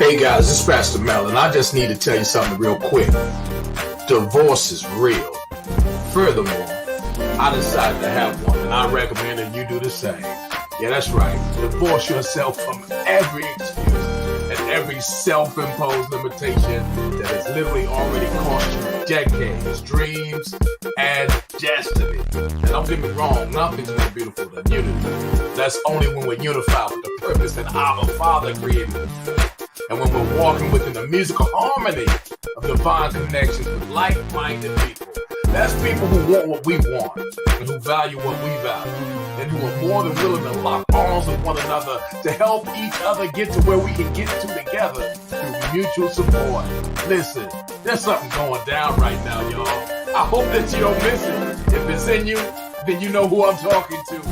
Hey guys, this is Pastor Mel, and I just need to tell you something real quick. Divorce is real. Furthermore, I decided to have one, and I recommend that you do the same. Yeah, that's right. Divorce yourself from every excuse and every self-imposed limitation that has literally already cost you decades, dreams, and destiny. And don't get me wrong, nothing's more beautiful than unity. That's only when we're unified with the purpose that our Father created us. And when we're walking within the musical harmony of divine connections with like-minded people. That's people who want what we want and who value what we value and who are more than willing to lock arms with one another to help each other get to where we can get to together through mutual support. Listen, there's something going down right now, y'all. I hope that you don't miss it. If it's in you, then you know who I'm talking to.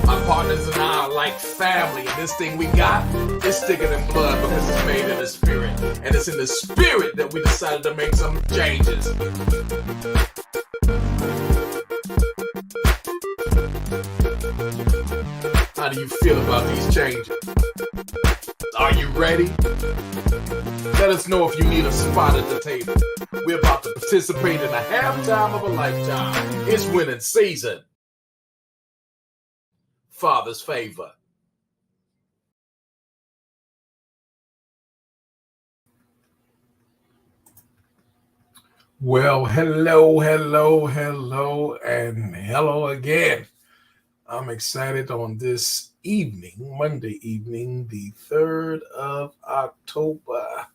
My partners and I are like family, and this thing we got is thicker than blood because it's made in the spirit. And it's in the spirit that we decided to make some changes. How do you feel about these changes? Are you ready? Let us know if you need a spot at the table. We're about to participate in a halftime of a lifetime. It's winning season. Father's favor. Well, hello, and hello again. I'm excited on this evening, Monday evening, the 3rd of October.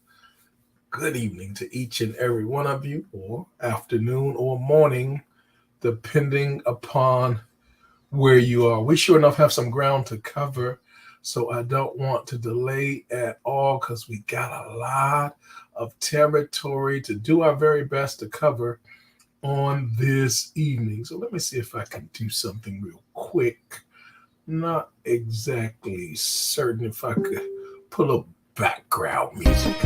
Good evening to each and every one of you, or afternoon or morning, depending upon where you are. We sure enough have some ground to cover, so I don't want to delay at all because we got a lot of territory to do our very best to cover on this evening. So let me see if I can do something real quick. Not exactly certain if I could pull up background music.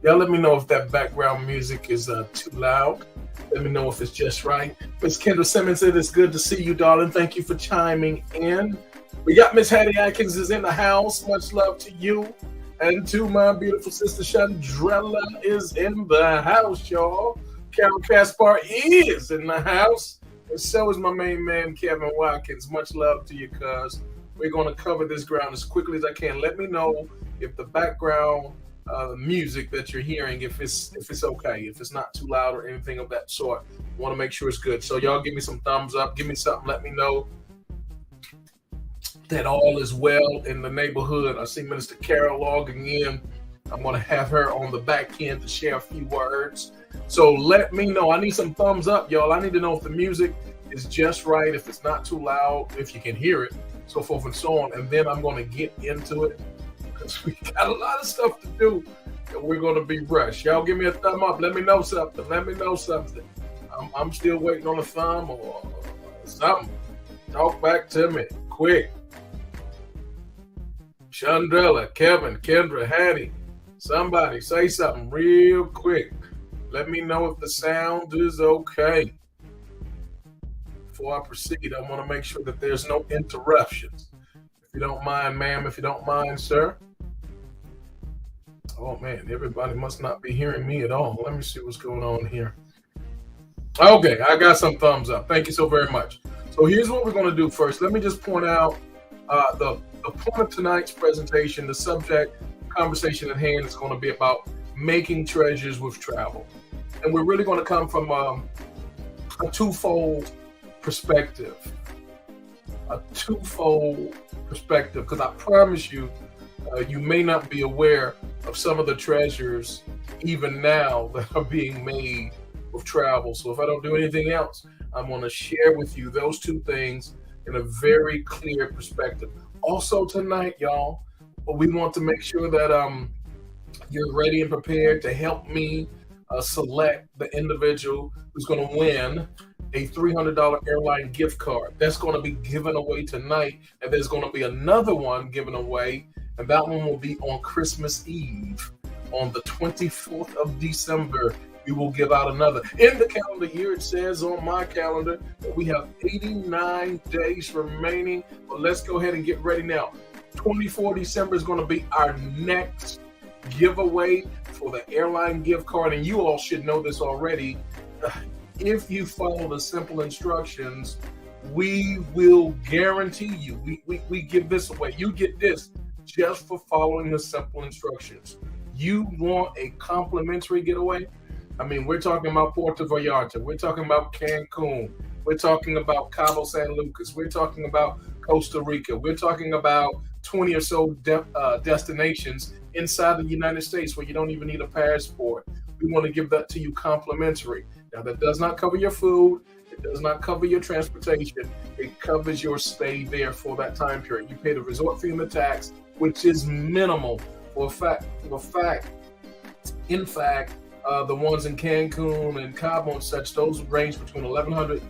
Y'all let me know if that background music is too loud. Let me know if it's just right. Miss Kendra Simmons said it's good to see you, darling. Thank you for chiming in. We got Miss Hattie Atkins is in the house. Much love to you. And to my beautiful sister Chandrella is in the house, y'all. Carol Caspar is in the house. And so is my main man, Kevin Watkins. Much love to you, cuz. We're going to cover this ground as quickly as I can. Let me know if the background music that you're hearing, if it's okay, if it's not too loud or anything of that sort. Want to make sure it's good. So y'all give me some thumbs up, give me something, let me know that all is well in the neighborhood. I see Minister Carol logging in. I'm going to have her on the back end to share a few words. So let me know. I need some thumbs up, y'all. I need to know if the music is just right, if it's not too loud, if you can hear it, so forth and so on. And then I'm going to get into it. We got a lot of stuff to do, and we're going to be rushed. Y'all give me a thumb up. Let me know something. I'm still waiting on a thumb or something. Talk back to me quick. Chandrella, Kevin, Kendra, Hattie, somebody say something real quick. Let me know if the sound is okay. Before I proceed, I want to make sure that there's no interruptions. If you don't mind, ma'am, if you don't mind, sir. Oh, man, everybody must not be hearing me at all. Let me see what's going on here. Okay, I got some thumbs up. Thank you so very much. So here's what we're going to do first. Let me just point out the point of tonight's presentation, the subject, conversation at hand is going to be about making treasures with travel. And we're really going to come from a twofold perspective. Because I promise you, you may not be aware of some of the treasures even now that are being made with travel. So if I don't do anything else, I'm going to share with you those two things in a very clear perspective. Also tonight, y'all, we want to make sure that you're ready and prepared to help me select the individual who's going to win a $300 airline gift card. That's going to be given away tonight, and there's going to be another one given away, and that one will be on Christmas Eve, on the 24th of December. we will give out another. In the calendar year, it says on my calendar that we have 89 days remaining. But let's go ahead and get ready now. 24 December is going to be our next giveaway for the airline gift card. And you all should know this already. If you follow the simple instructions, we will guarantee you, we give this away. You get this just for following the simple instructions. You want a complimentary getaway? I mean, we're talking about Puerto Vallarta. We're talking about Cancun. We're talking about Cabo San Lucas. We're talking about Costa Rica. We're talking about 20 or so destinations inside the United States where you don't even need a passport. We want to give that to you complimentary. Now, that does not cover your food. It does not cover your transportation. It covers your stay there for that time period. You pay the resort fee and the tax, which is minimal. In fact, the ones in Cancun and Cabo and such, those range between $1,100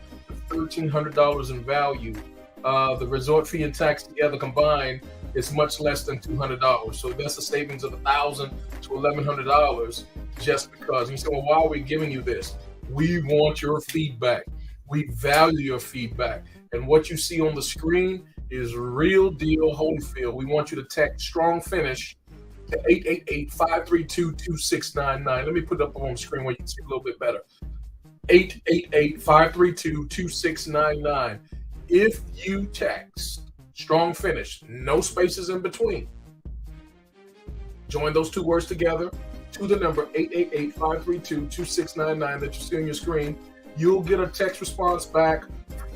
to $1,300 in value. The resort fee and tax together combined is much less than $200. So that's a savings of $1,000 to $1,100 just because. And you say, well, why are we giving you this? We want your feedback. We value your feedback. And what you see on the screen is real deal Holyfield. We want you to text strong finish to 888-532-2699. Let me put it up on the screen where you can see a little bit better. 888-532-2699. If you text strong finish, no spaces in between, join those two words together to the number 888-532-2699 that you see on your screen, you'll get a text response back.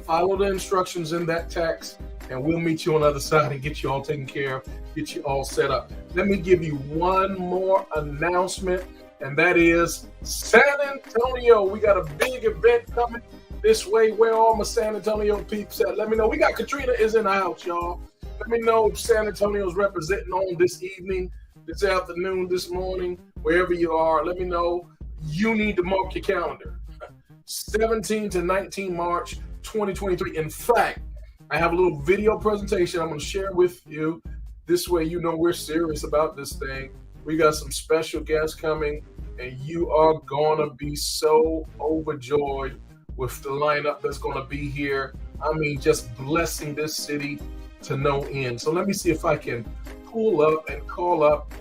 Follow the instructions in that text, and we'll meet you on the other side and get you all taken care of, get you all set up. Let me give you one more announcement, and that is San Antonio. We got a big event coming this way. Where all my San Antonio peeps at? Let me know. We got Katrina is in the house, y'all. Let me know if San Antonio's representing on this evening, this afternoon, this morning, wherever you are. Let me know. You need to mark your calendar. 17 to 19 March 2023. In fact, I have a little video presentation I'm going to share with you. This way you know we're serious about this thing. We got some special guests coming, and you are going to be so overjoyed with the lineup that's going to be here. I mean, just blessing this city to no end. So let me see if I can pull up and call up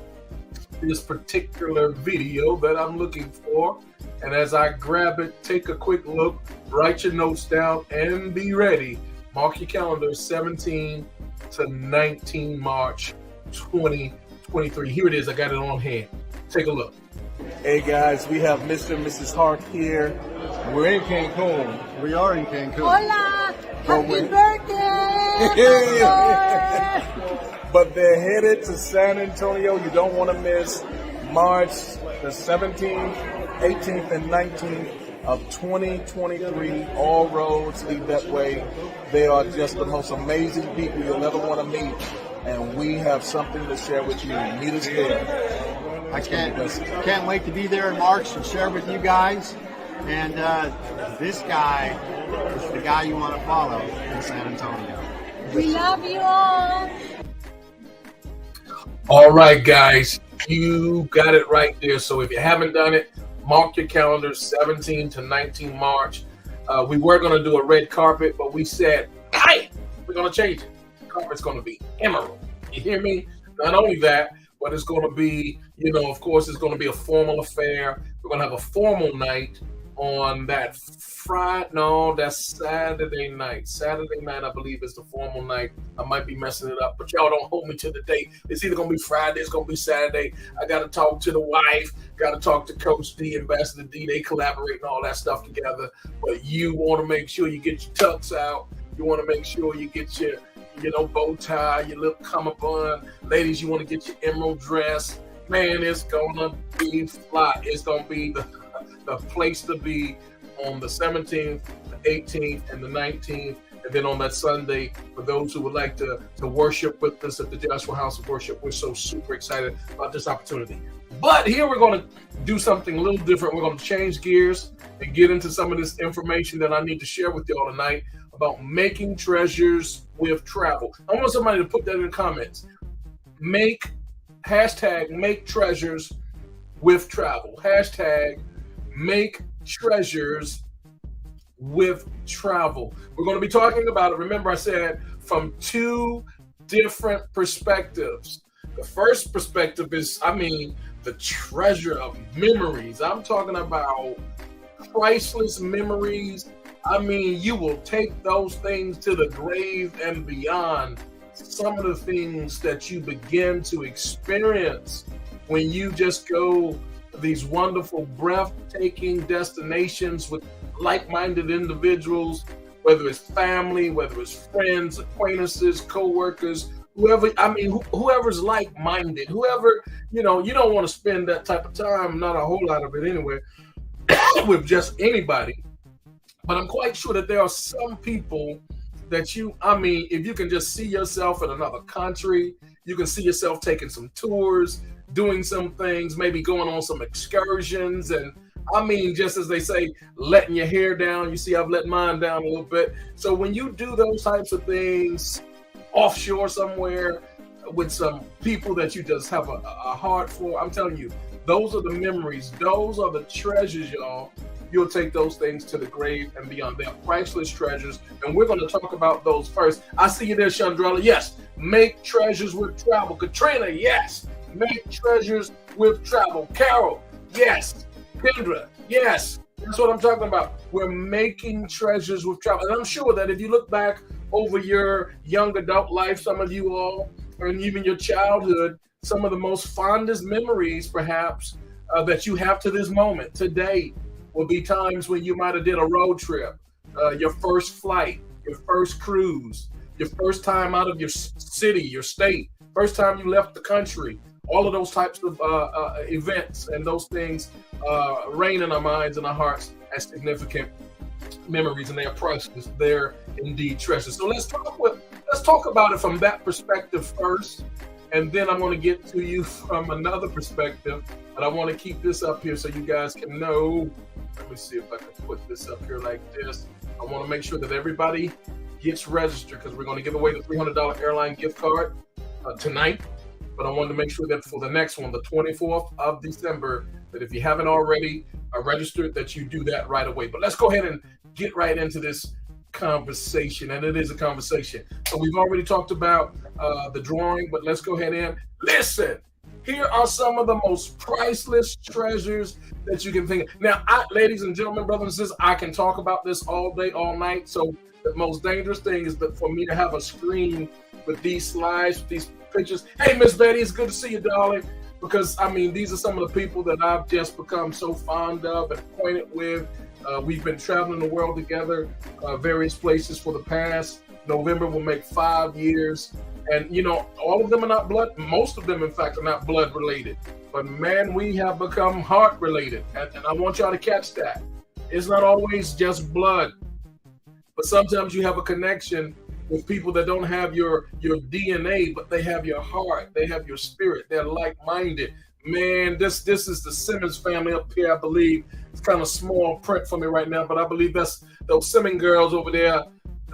this particular video that I'm looking for. And as I grab it, take a quick look, write your notes down, and be ready. Mark your calendar, 17 to 19 March 2023. Here it is. I got it on hand. Take a look. Hey, guys, we have Mr. and Mrs. Hart here. We're in Cancun. We are in Cancun. Hola! Happy birthday! But they're headed to San Antonio. You don't want to miss March the 17th, 18th, and 19th of 2023. All roads lead that way. They are just the most amazing people you'll ever want to meet. And we have something to share with you. Meet us there. I can't wait to be there in March and share with you guys. And this guy is the guy you want to follow in San Antonio. We love you all. All right, guys, you got it right there. So if you haven't done it, mark your calendar, 17 to 19 March. We were going to do a red carpet, but we said, hey, we're going to change it. The carpet's going to be emerald. You hear me? Not only that, but it's going to be, of course, it's going to be a formal affair. We're going to have a formal night on that Friday. No, that's Saturday night. Saturday night, I believe, is the formal night. I might be messing it up, but y'all don't hold me to the date. It's either going to be Friday, it's going to be Saturday. I got to talk to the wife, got to talk to Coach D, Ambassador D. They collaborate and all that stuff together. But you want to make sure you get your tux out. You want to make sure you get your, bow tie, your little cummerbund. Ladies, you want to get your emerald dress. Man, it's going to be fly. It's going to be the place to be on the 17th, the 18th, and the 19th. And then on that Sunday, for those who would like to worship with us at the Joshua House of Worship, we're so super excited about this opportunity. But here we're going to do something a little different. We're going to change gears and get into some of this information that I need to share with y'all tonight about making treasures with travel. I want somebody to put that in the comments. Hashtag make treasures with travel. Hashtag Make treasures with travel. We're going to be talking about it. Remember, I said from two different perspectives. The first perspective is, the treasure of memories. I'm talking about priceless memories. You will take those things to the grave and beyond. Some of the things that you begin to experience when you just go these wonderful, breathtaking destinations with like-minded individuals, whether it's family, whether it's friends, acquaintances, co-workers, whoever, whoever's like-minded, whoever, you don't want to spend that type of time, not a whole lot of it anyway, with just anybody. But I'm quite sure that there are some people that if you can just see yourself in another country, you can see yourself taking some tours, doing some things, maybe going on some excursions, and just as they say, letting your hair down. You see, I've let mine down a little bit. So when you do those types of things offshore somewhere with some people that you just have a heart for, I'm telling you, those are the memories. Those are the treasures, y'all. You'll take those things to the grave and beyond. They're priceless treasures, and we're going to talk about those first. I see you there, Chandrella. Yes, make treasures with travel. Katrina, yes, make treasures with travel. Carol, yes. Kendra, yes, that's what I'm talking about. We're making treasures with travel. And I'm sure that if you look back over your young adult life, some of you all, and even your childhood, some of the most fondest memories, perhaps, that you have to this moment, today, will be times when you might have did a road trip, your first flight, your first cruise, your first time out of your city, your state, first time you left the country. All of those types of events and those things reign in our minds and our hearts as significant memories, and they are priceless. They're indeed treasures. So let's talk about it from that perspective first, and then I'm going to get to you from another perspective. But I want to keep this up here so you guys can know. Let me see if I can put this up here like this. I want to make sure that everybody gets registered because we're going to give away the $300 airline gift card tonight. But I wanted to make sure that for the next one, the 24th of December, that if you haven't already registered, that you do that right away. But let's go ahead and get right into this conversation, and it is a conversation. So we've already talked about the drawing, but let's go ahead and listen. Here are some of the most priceless treasures that you can think of. Now, ladies and gentlemen, brothers and sisters, I can talk about this all day, all night. So the most dangerous thing is that for me to have a screen with these slides, with these pictures. Hey, Miss Betty, it's good to see you, darling. Because, these are some of the people that I've just become so fond of and acquainted with. We've been traveling the world together, various places for the past. November will make 5 years. And, all of them are not blood. Most of them, in fact, are not blood related. But, man, we have become heart related. And I want y'all to catch that. It's not always just blood. But sometimes you have a connection with people that don't have your DNA, but they have your heart, they have your spirit, they're like-minded. Man, this is the Simmons family up here, I believe. It's kind of small print for me right now, but I believe that's those Simmons girls over there,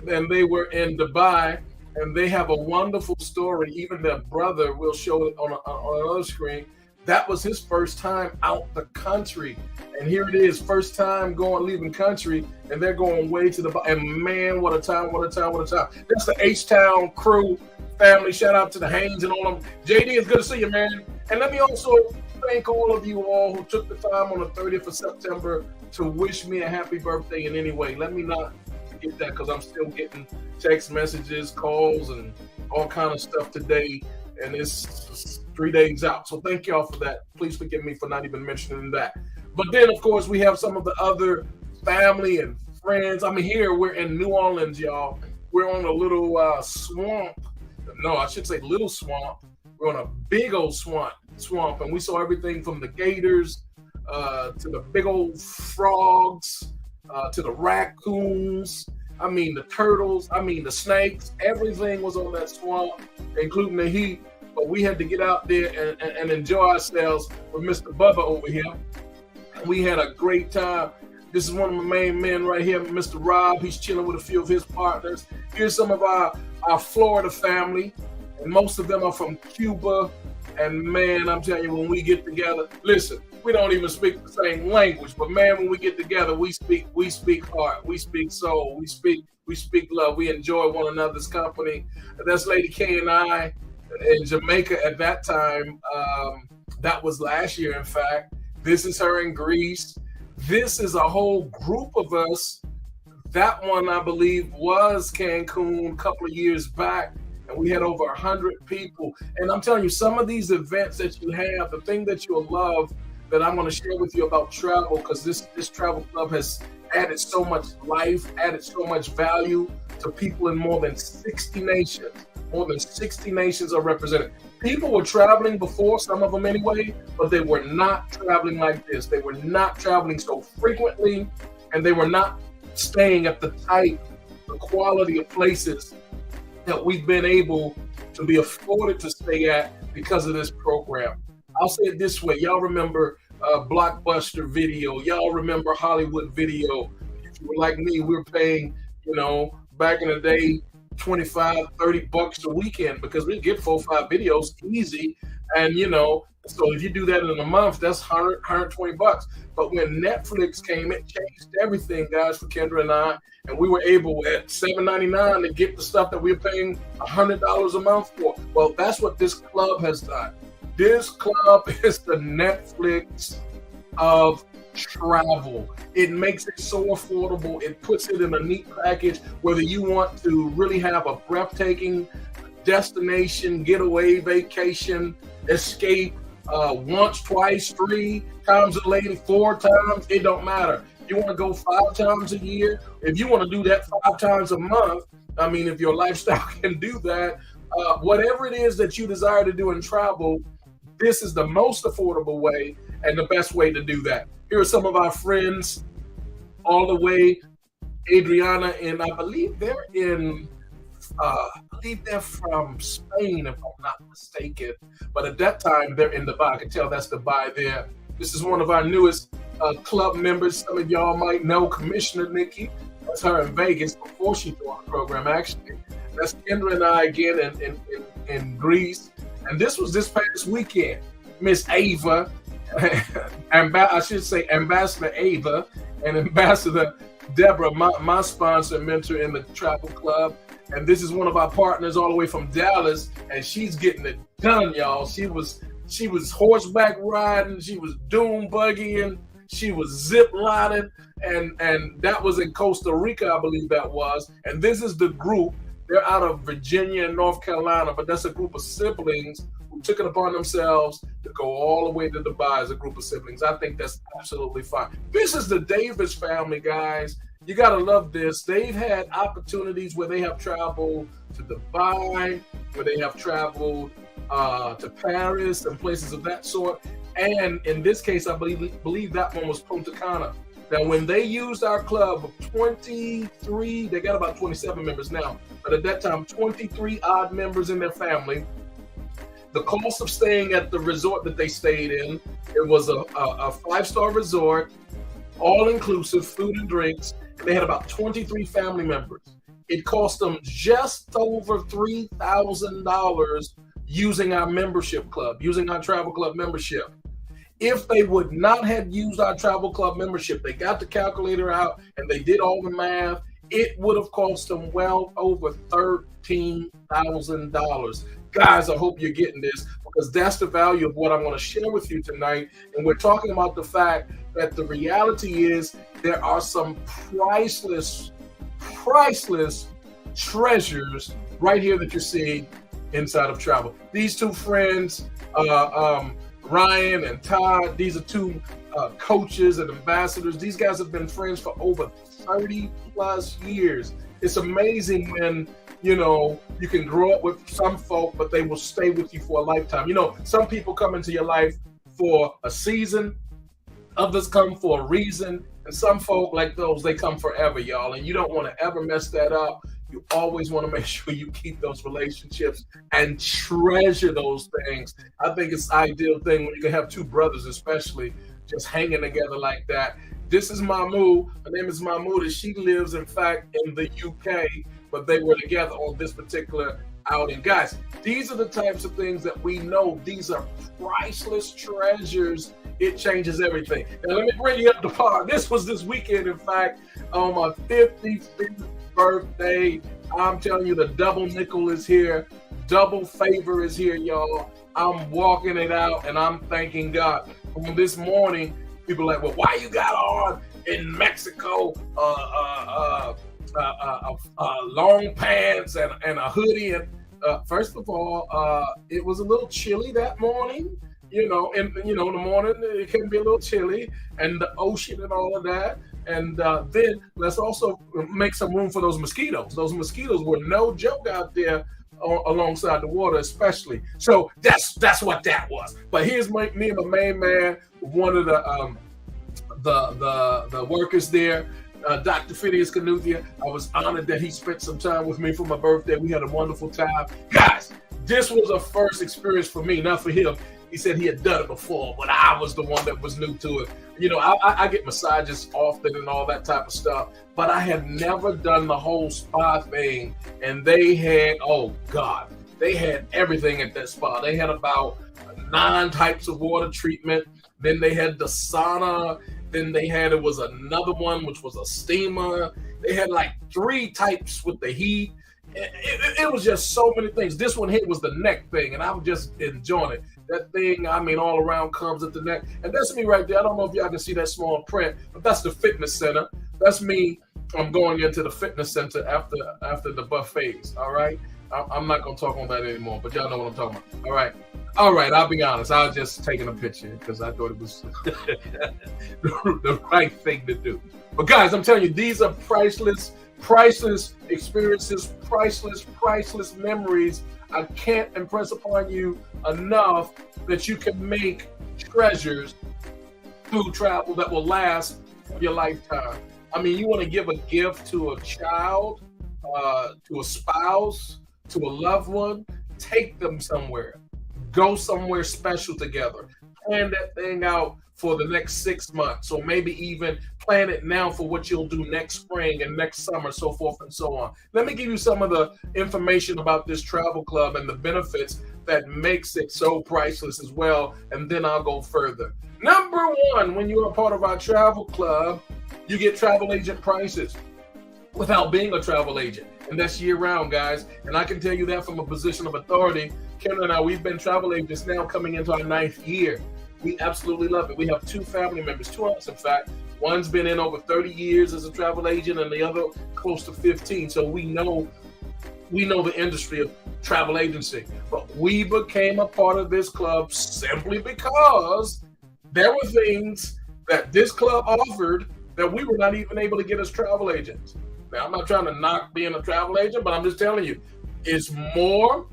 and they were in Dubai, and they have a wonderful story. Even their brother will show it on another screen. That was his first time out the country. And here it is, first time leaving country, and they're going way to the bottom. And man, what a time, what a time, what a time. That's the H-Town crew family. Shout out to the Haynes and all of them. JD, it's good to see you, man. And let me also thank all of you all who took the time on the 30th of September to wish me a happy birthday in any way. Let me not forget that, because I'm still getting text messages, calls, and all kind of stuff today. And it's 3 days out. So thank y'all for that. Please forgive me for not even mentioning that. But then, of course, we have some of the other family and friends. Here we're in New Orleans, y'all. We're on a little swamp. No, I should say little swamp. We're on a big old swamp. And we saw everything from the gators to the big old frogs to the raccoons. The turtles. The snakes. Everything was on that swamp, including the heat. But we had to get out there and enjoy ourselves with Mr. Bubba over here. We had a great time. This is one of my main men right here, Mr. Rob. He's chilling with a few of his partners. Here's some of our Florida family, and most of them are from Cuba. And man, I'm telling you, when we get together, listen, we don't even speak the same language, but man, when we get together, we speak heart, we speak soul, we speak love. We enjoy one another's company. That's Lady K and I in Jamaica at that time. That was last year, in fact. This is her in Greece. This is a whole group of us. That one, I believe, was Cancun a couple of years back, and we had over 100 people. And I'm telling you, some of these events that you have, the thing that you'll love that I'm going to share with you about travel, because this travel club has added so much life, added so much value to people in more than 60 nations. More than 60 nations are represented. People were traveling before, some of them anyway, but they were not traveling like this. They were not traveling so frequently, and they were not staying at the type, the quality of places that we've been able to be afforded to stay at because of this program. I'll say it this way. Y'all remember Blockbuster Video. Y'all remember Hollywood Video. If you were like me, we were paying, back in the day, $25-$30 a weekend because we get 4 or 5 videos easy. And, so if you do that in a month, that's $120. But when Netflix came, it changed everything, guys, for Kendra and I. And we were able at $7.99 to get the stuff that we were paying $100 a month for. Well, that's what this club has done. This club is the Netflix of travel. It makes it so affordable. It puts it in a neat package, whether you want to really have a breathtaking destination, getaway, vacation, escape, once, twice, 3 times a lady, 4 times, it don't matter. You want to go 5 times a year? If you want to do that 5 times a month, I mean, if your lifestyle can do that, whatever it is that you desire to do in travel, this is the most affordable way and the best way to do that. Here are some of our friends all the way, Adriana, and I believe they're from Spain, if I'm not mistaken. But at that time, they're in Dubai. I can tell that's Dubai there. This is one of our newest club members. Some of y'all might know Commissioner Nikki. That's her in Vegas before she joined the program, actually. That's Kendra and I again in Greece. And this was this past weekend. Miss Ava, I should say Ambassador Ava and Ambassador Deborah, my sponsor and mentor in the travel club. And this is one of our partners all the way from Dallas, and she's getting it done, y'all. She was horseback riding, she was dune buggying, she was zip lining, and that was in Costa Rica, I believe that was. And this is the group. They're out of Virginia and North Carolina, but that's a group of siblings who took it upon themselves to go all the way to Dubai as a group of siblings. I think that's absolutely fine. This is the Davis family, guys. You got to love this. They've had opportunities where they have traveled to Dubai, where they have traveled to Paris and places of that sort. And in this case, I believe that one was Punta Cana. Now, when they used our club of 23, they got about 27 members now, but at that time, 23 odd members in their family. The cost of staying at the resort that they stayed in, it was a 5-star resort, all-inclusive, food and drinks. They had about 23 family members. It cost them just over $3,000 using our membership club, using our travel club membership. If they would not have used our travel club membership, they got the calculator out and they did all the math, it would have cost them well over $13,000. Guys, I hope you're getting this because that's the value of what I'm going to share with you tonight. And we're talking about the fact that the reality is there are some priceless treasures right here that you're seeing inside of travel. These two friends, Ryan and Todd, these are two coaches and ambassadors. These guys have been friends for over 30 plus years. It's amazing when, you can grow up with some folk, but they will stay with you for a lifetime. Some people come into your life for a season, others come for a reason, and some folk like those, they come forever, y'all. And you don't want to ever mess that up. You always want to make sure you keep those relationships and treasure those things. I think it's an ideal thing when you can have two brothers, especially, just hanging together like that. This is Mahmoud. Her name is Mahmoud, and she lives, in fact, in the UK, but they were together on this particular outing. Guys, these are the types of things that we know. These are priceless treasures it changes everything. Now, let me bring you up to par. This was this weekend, in fact, on my 55th birthday. I'm telling you, the double nickel is here. Double favor is here, y'all. I'm walking it out, and I'm thanking God. From this morning, people are like, well, why you got on in Mexico long pants and a hoodie? And first of all, it was a little chilly that morning. In the morning it can be a little chilly, and the ocean and all of that. And then let's also make some room for those mosquitoes. Those mosquitoes were no joke out there alongside the water, especially. So that's what that was. But here's me and my main man, one of the workers there, Dr. Phineas Canuthia. I was honored that he spent some time with me for my birthday. We had a wonderful time. Guys, this was a first experience for me, not for him. He said he had done it before, but I was the one that was new to it. I get massages often and all that type of stuff, but I had never done the whole spa thing. And they had, they had everything at that spa. They had about 9 types of water treatment. Then they had the sauna. Then it was another one, which was a steamer. They had like 3 types with the heat. It was just so many things. This one here was the neck thing, and I'm just enjoying it. That thing, all around comes at the neck. And that's me right there. I don't know if y'all can see that small print, but that's the fitness center. That's me. I'm going into the fitness center after the buffets, all right? I'm not going to talk on that anymore, but y'all know what I'm talking about, all right? All right, I'll be honest. I was just taking a picture because I thought it was the right thing to do. But guys, I'm telling you, these are priceless experiences, priceless memories. I can't impress upon you enough that you can make treasures through travel that will last your lifetime. You want to give a gift to a child, to a spouse, to a loved one, take them somewhere. Go somewhere special together. Plan that thing out for the next 6 months, or maybe even plan it now for what you'll do next spring and next summer, so forth and so on. Let me give you some of the information about this travel club and the benefits that makes it so priceless as well, and then I'll go further. Number 1, when you're a part of our travel club, you get travel agent prices without being a travel agent. And that's year-round, guys. And I can tell you that from a position of authority. Kendra and I, we've been travel agents now coming into our 9th year. We absolutely love it. We have 2 family members, 2 of us, in fact. One's been in over 30 years as a travel agent, and the other close to 15. So we know the industry of travel agency. But we became a part of this club simply because there were things that this club offered that we were not even able to get as travel agents. Now, I'm not trying to knock being a travel agent, but I'm just telling you, it's more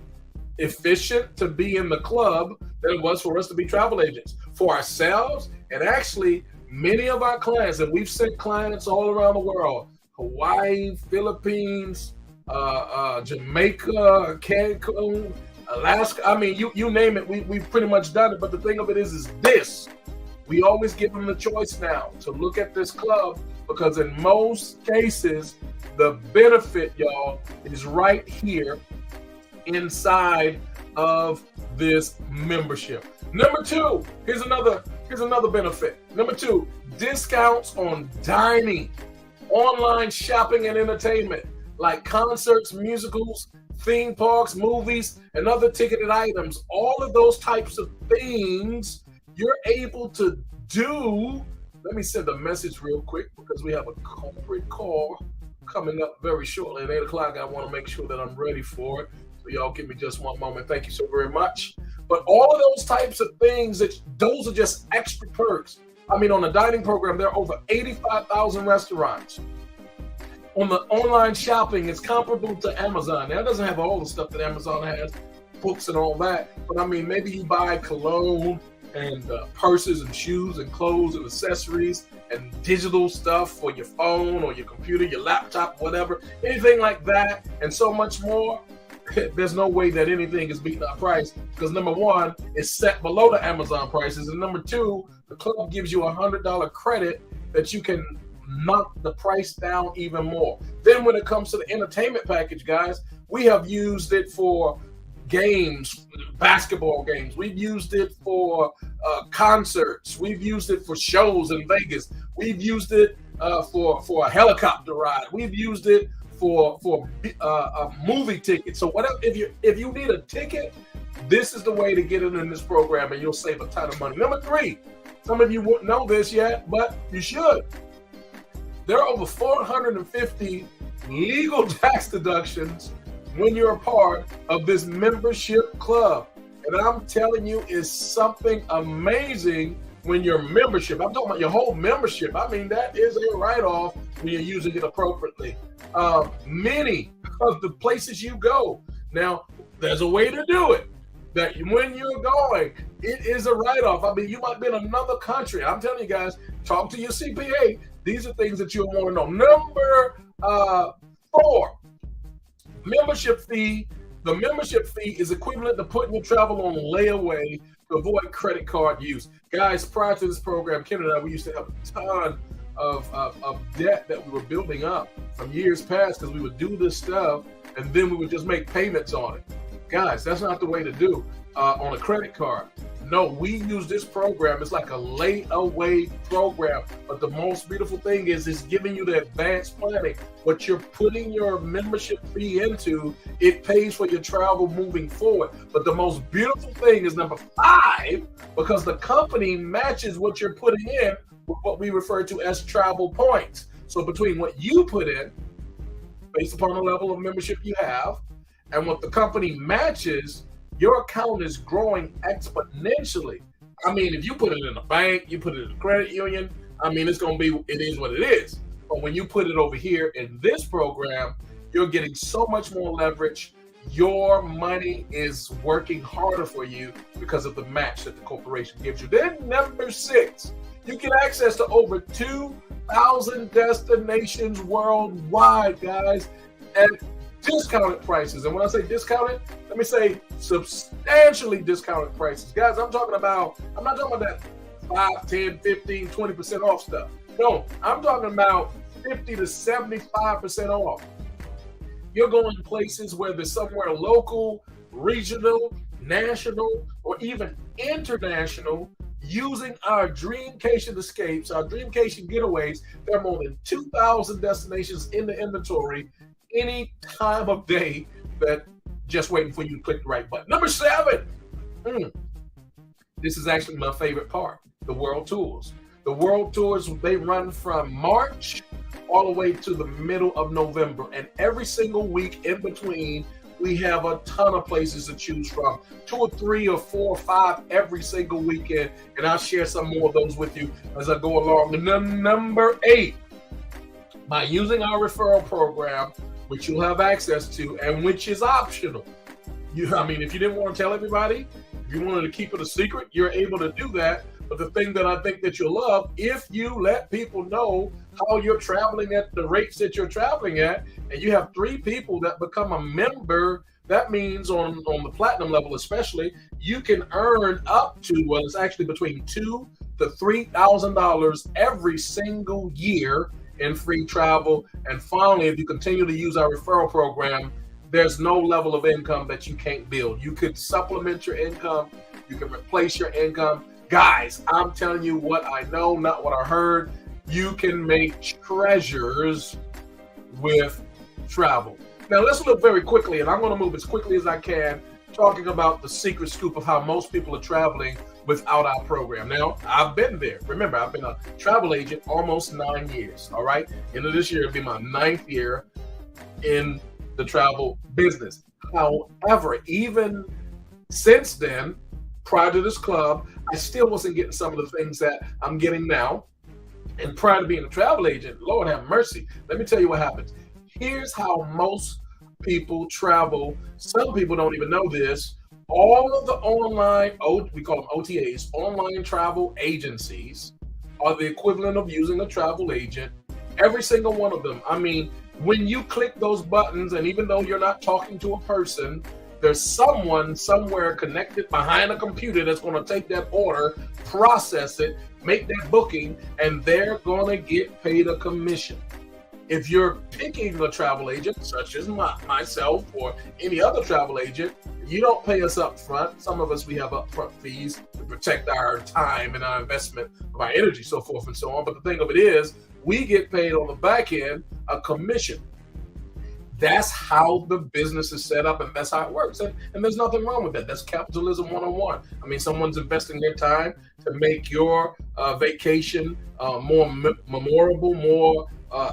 efficient to be in the club than it was for us to be travel agents. For ourselves, and actually many of our clients, and we've sent clients all around the world, Hawaii, Philippines, Jamaica, Cancun, Alaska. You name it, we've pretty much done it. But the thing of it is this. We always give them the choice now to look at this club, because in most cases, the benefit, y'all, is right here inside of this membership. Number 2, here's another benefit. Number 2, discounts on dining, online shopping and entertainment, like concerts, musicals, theme parks, movies, and other ticketed items. All of those types of things you're able to do. Let me send a message real quick because we have a corporate call coming up very shortly at 8 o'clock. I want to make sure that I'm ready for it. So y'all give me just one moment. Thank you so very much. But all of those types of things, those are just extra perks. On the dining program, there are over 85,000 restaurants. On the online shopping, it's comparable to Amazon. Now, it doesn't have all the stuff that Amazon has, books and all that. But maybe you buy cologne and purses and shoes and clothes and accessories and digital stuff for your phone or your computer, your laptop, whatever, anything like that, and so much more. There's no way that anything is beating our price, because number 1, it's set below the Amazon prices, and number 2, the club gives you $100 credit that you can knock the price down even more. Then when it comes to the entertainment package, guys, we have used it for games, basketball games. We've used it for concerts. We've used it for shows in Vegas. We've used it for a helicopter ride. We've used it for a movie ticket. So whatever, if you need a ticket, this is the way to get in this program, and you'll save a ton of money. Number 3, some of you wouldn't know this yet, but you should. There are over 450 legal tax deductions when you're a part of this membership club. And I'm telling you, it's something amazing when your membership, I'm talking about your whole membership. I mean, that is a write-off when you're using it appropriately. Many of the places you go, now, there's a way to do it. That when you're going, it is a write-off. I mean, you might be in another country. I'm telling you guys, talk to your CPA. These are things that you'll want to know. Number 4, membership fee. The membership fee is equivalent to putting your travel on layaway to avoid credit card use. Guys, prior to this program, Ken and I, we used to have a ton of debt that we were building up from years past because we would do this stuff and then we would just make payments on it. Guys, that's not the way to do on a credit card. No, we use this program. It's like a layaway program. But the most beautiful thing is it's giving you the advanced planning. What you're putting your membership fee into, it pays for your travel moving forward. But the most beautiful thing is number 5, because the company matches what you're putting in with what we refer to as travel points. So between what you put in, based upon the level of membership you have, and what the company matches, your account is growing exponentially. I mean, if you put it in a bank, you put it in a credit union, I mean, it's going to be, it is what it is. But when you put it over here in this program, you're getting so much more leverage. Your money is working harder for you because of the match that the corporation gives you. Then number 6, you get access to over 2,000 destinations worldwide, guys, at discounted prices. And when I say discounted, let me say substantially discounted prices. Guys, I'm not talking about that 5, 10, 15, 20% off stuff. No, I'm talking about 50 to 75% off. You're going places where there's somewhere local, regional, national, or even international, using our Dreamcation escapes, our Dreamcation getaways. There are more than 2,000 destinations in the inventory any time of day that just waiting for you to click the right button. Number 7, this is actually my favorite part, the world tours. The world tours, they run from March all the way to the middle of November. And every single week in between, we have a ton of places to choose from. 2 or 3 or 4 or 5 every single weekend. And I'll share some more of those with you as I go along. And then number 8, by using our referral program, which you'll have access to and which is optional. If you didn't want to tell everybody, if you wanted to keep it a secret, you're able to do that. But the thing that I think that you'll love, if you let people know how you're traveling at the rates that you're traveling at, and you have 3 people that become a member, that means on the platinum level especially, you can earn up to, well, it's actually between $2,000 to $3,000 every single year in free travel. And finally, if you continue to use our referral program, there's no level of income that you can't build. You could supplement your income, you can replace your income. Guys, I'm telling you what I know, not what I heard. You can make treasures with travel. Now let's look very quickly, and I'm going to move as quickly as I can, talking about the secret scoop of how most people are traveling without our program. Now, I've been there. Remember, I've been a travel agent almost 9 years, all right? End of this year, it'll be my 9th year in the travel business. However, even since then, prior to this club, I still wasn't getting some of the things that I'm getting now. And prior to being a travel agent, Lord have mercy, let me tell you what happens. Here's how most people travel. Some people don't even know this. All of the online, we call them OTAs, online travel agencies, are the equivalent of using a travel agent. Every single one of them. I mean, when you click those buttons, and even though you're not talking to a person, there's someone somewhere connected behind a computer that's going to take that order, process it, make that booking, and they're going to get paid a commission. If you're picking a travel agent, such as myself or any other travel agent, you don't pay us up front. Some of us, we have upfront fees to protect our time and our investment of our energy, so forth and so on. But the thing of it is, we get paid on the back end a commission. That's how the business is set up, and that's how it works. And there's nothing wrong with that. That's capitalism 101. I mean, someone's investing their time to make your vacation more memorable, more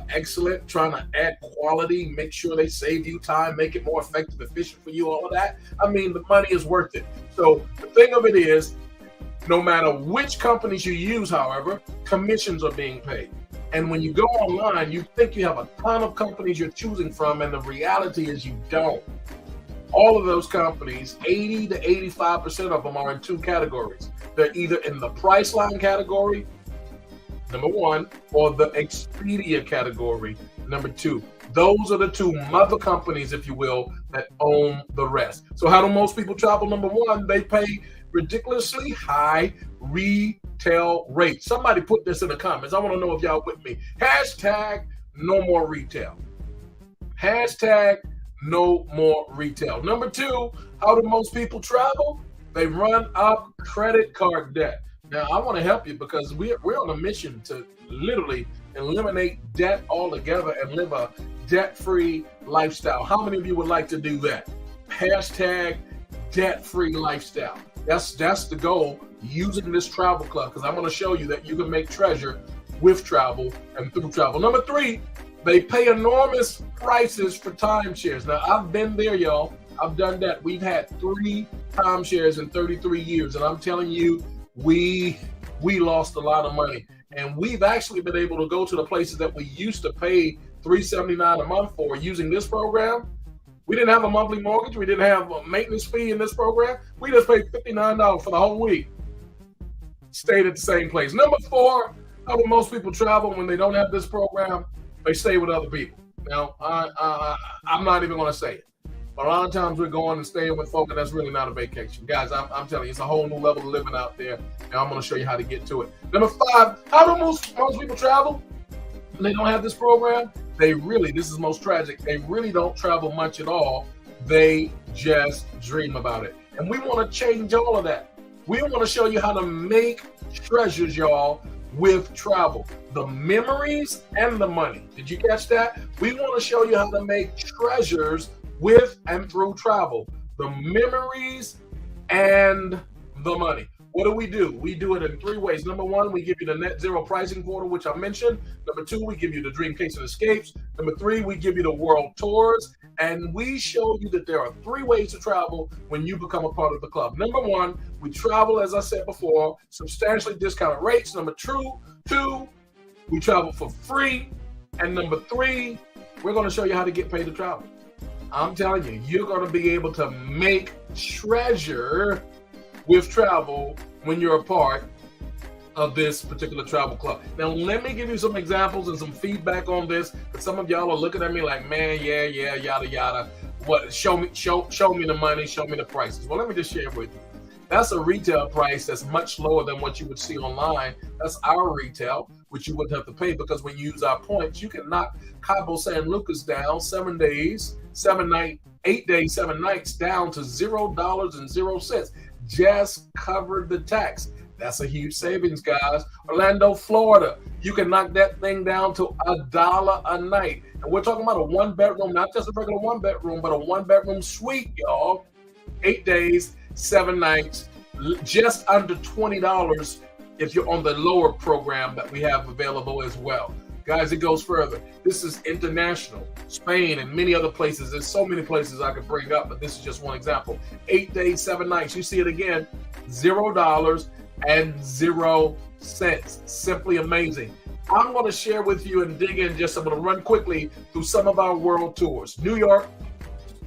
excellent, trying to add quality, make sure they save you time, make it more effective, efficient for you, all of that. I mean, the money is worth it. So the thing of it is, no matter which companies you use, however, commissions are being paid. And when you go online, you think you have a ton of companies you're choosing from, and the reality is you don't. All of those companies, 80 to 85% of them are in two categories. They're either in the Priceline category, number one, or the Expedia category, number two. Those are the two mother companies, if you will, that own the rest. So how do most people travel? Number one, they pay ridiculously high retail rates. Somebody put this in the comments. I want to know if y'all with me. Hashtag no more retail. Hashtag no more retail. Number two, how do most people travel? They run up credit card debt. Now, I want to help you because we're on a mission to literally eliminate debt altogether and live a debt-free lifestyle. How many of you would like to do that? Hashtag debt-free lifestyle. That's the goal using this travel club, because I'm going to show you that you can make treasure with travel and through travel. Number three, they pay enormous prices for timeshares. Now, I've been there, y'all. I've done that. We've had 3 timeshares in 33 years, and I'm telling you, we lost a lot of money. And we've actually been able to go to the places that we used to pay $379 a month for using this program. We didn't have a monthly mortgage. We didn't have a maintenance fee in this program. We just paid $59 for the whole week. Stayed at the same place. Number four, how do most people travel when they don't have this program? They stay with other people. Now, I'm not even going to say it. But a lot of times we're going and staying with folk, and that's really not a vacation. Guys, I'm telling you, it's a whole new level of living out there. And I'm going to show you how to get to it. Number five, how do most people travel when they don't have this program? This is most tragic, they really don't travel much at all. They just dream about it. And we want to change all of that. We want to show you how to make treasures, y'all, with travel. The memories and the money. Did you catch that? We want to show you how to make treasures with and through travel. The memories and the money. What do? We do it in 3 ways. Number one, we give you the net zero pricing portal, which I mentioned. Number two, we give you the dream case and escapes. Number three, we give you the world tours. And we show you that there are 3 ways to travel when you become a part of the club. Number one, we travel, as I said before, substantially discounted rates. Number two, we travel for free. And number 3, we're going to show you how to get paid to travel. I'm telling you, you're going to be able to make treasure with travel when you're a part of this particular travel club. Now, let me give you some examples and some feedback on this, because some of y'all are looking at me like, man, yeah, yada, yada. What? Show me the money, show me the prices. Well, let me just share with you. That's a retail price that's much lower than what you would see online. That's our retail, which you wouldn't have to pay, because when you use our points, you can knock Cabo San Lucas down 7 days, 8 days, 7 nights down to $0.00. Just covered the tax. That's a huge savings, guys. Orlando, Florida, you can knock that thing down to $1 a night. And we're talking about a 1-bedroom, not just a regular 1-bedroom, but a 1-bedroom suite, y'all. 8 days, 7 nights, just under $20 if you're on the lower program that we have available as well. Guys, it goes further. This is international. Spain and many other places. There's so many places I could bring up, but this is just one example. 8 days, 7 nights. You see it again, $0.00. Simply amazing. I'm going to share with you and dig in I'm going to run quickly through some of our world tours. New York,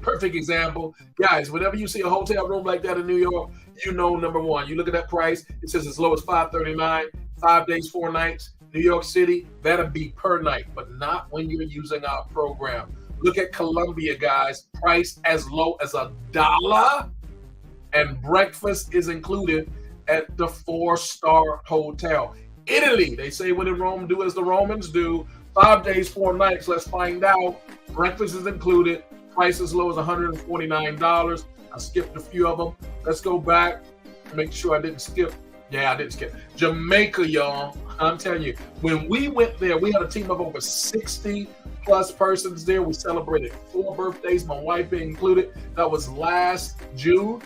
perfect example. Guys, whenever you see a hotel room like that in New York, you know, number one, you look at that price, it says as low as $539, 5 days, 4 nights. New York City, that'll be per night, but not when you're using our program. Look at Colombia, guys. Price as low as $1, and breakfast is included at the 4-star hotel. Italy, they say when in Rome, do as the Romans do. 5 days, 4 nights. Let's find out. Breakfast is included. Price as low as $149. I skipped a few of them. Let's go back. Make sure I didn't skip. Yeah, I didn't skip. Jamaica, y'all. I'm telling you, when we went there, we had a team of over 60 plus persons there. We celebrated 4 birthdays, my wife being included. That was last June.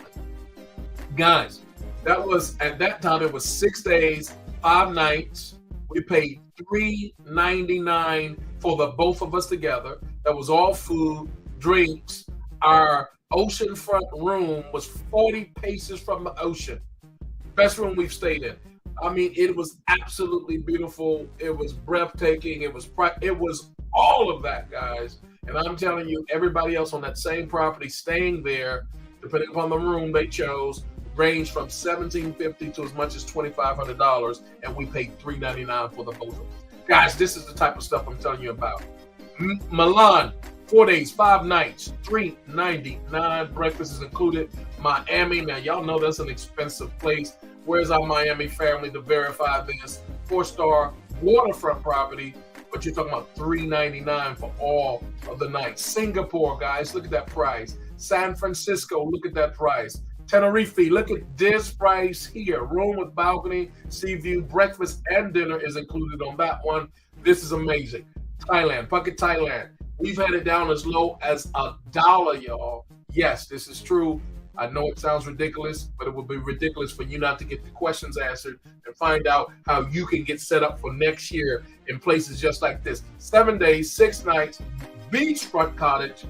Guys, that was, at that time, it was 6 days, 5 nights. We paid $399 for the both of us together. That was all food, drinks. Our oceanfront room was 40 paces from the ocean. Best room we've stayed in. I mean, it was absolutely beautiful. It was breathtaking. It was all of that, guys. And I'm telling you, everybody else on that same property staying there, depending upon the room they chose, ranged from $1,750 to as much as $2,500, and we paid $399 for the both of us. Guys, this is the type of stuff I'm telling you about. Milan, 4 days, 5 nights, $399. Breakfast is included. Miami, now y'all know that's an expensive place. Where's our Miami family to verify this? 4-star waterfront property, but you're talking about $399 for all of the nights. Singapore, guys, look at that price. San Francisco, look at that price. Tenerife, look at this price here. Room with balcony, sea view, breakfast and dinner is included on that one. This is amazing. Thailand, Phuket, Thailand. We've had it down as low as $1, y'all. Yes, this is true. I know it sounds ridiculous, but it would be ridiculous for you not to get the questions answered and find out how you can get set up for next year in places just like this. 7 days, 6 nights, beachfront cottage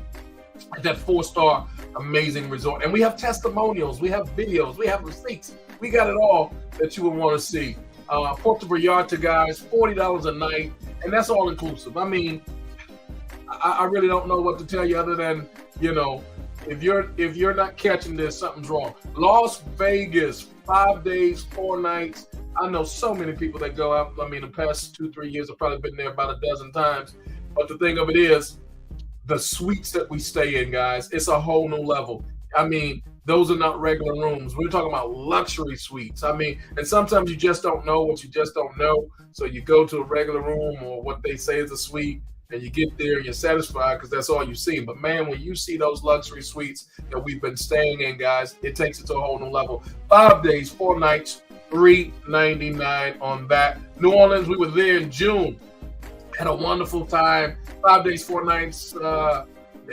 at that 4-star amazing resort. And we have testimonials, we have videos, we have receipts. We got it all that you would want to see. Puerto Vallarta, guys, $40 a night, and that's all inclusive. I mean, I really don't know what to tell you other than, you know, if you're not catching this, something's wrong. Las Vegas, 5 days, 4 nights. I know so many people that go out. I mean, the past 2-3 years, I've probably been there about a dozen times. But the thing of it is, the suites that we stay in, guys, it's a whole new level. I mean, those are not regular rooms. We're talking about luxury suites. I mean, and sometimes you just don't know what you just don't know. So you go to a regular room or what they say is a suite, and you get there and you're satisfied because that's all you see. But man, when you see those luxury suites that we've been staying in, guys, it takes it to a whole new level. 5 days, 4 nights, $399 on that. New Orleans, we were there in June. Had a wonderful time. 5 days, 4 nights. The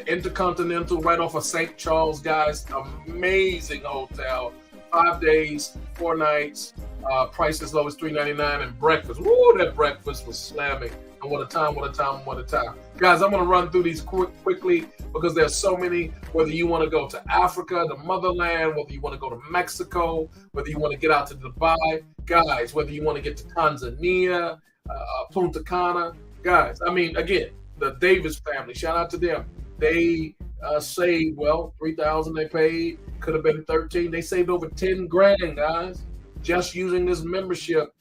Intercontinental right off of St. Charles, guys. Amazing hotel. 5 days, 4 nights. Price as low as $399 and breakfast. Woo, that breakfast was slamming. And what a time, what a time, what a time. Guys, I'm going to run through these quickly because there's so many. Whether you want to go to Africa, the motherland, whether you want to go to Mexico, whether you want to get out to Dubai, guys, whether you want to get to Tanzania, Punta Cana, guys. I mean, again, the Davis family, shout out to them. They saved, well, $3,000 they paid. Could have been $13,000. They saved over $10,000, guys, just using this membership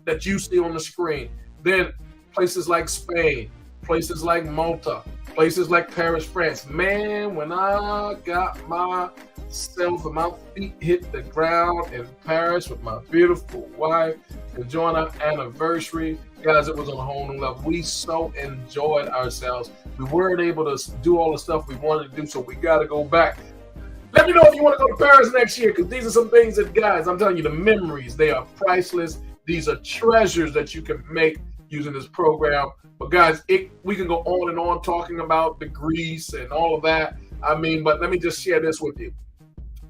that you see on the screen. Then places like Spain, places like Malta, places like Paris, France. Man, when I got myself and my feet hit the ground in Paris with my beautiful wife, enjoying our anniversary, guys, it was on a whole new level. We so enjoyed ourselves. We weren't able to do all the stuff we wanted to do, so we got to go back. Let me know if you want to go to Paris next year, because these are some things that, guys, I'm telling you, the memories, they are priceless. These are treasures that you can make using this program. But guys, we can go on and on talking about the Greece and all of that. I mean, but let me just share this with you.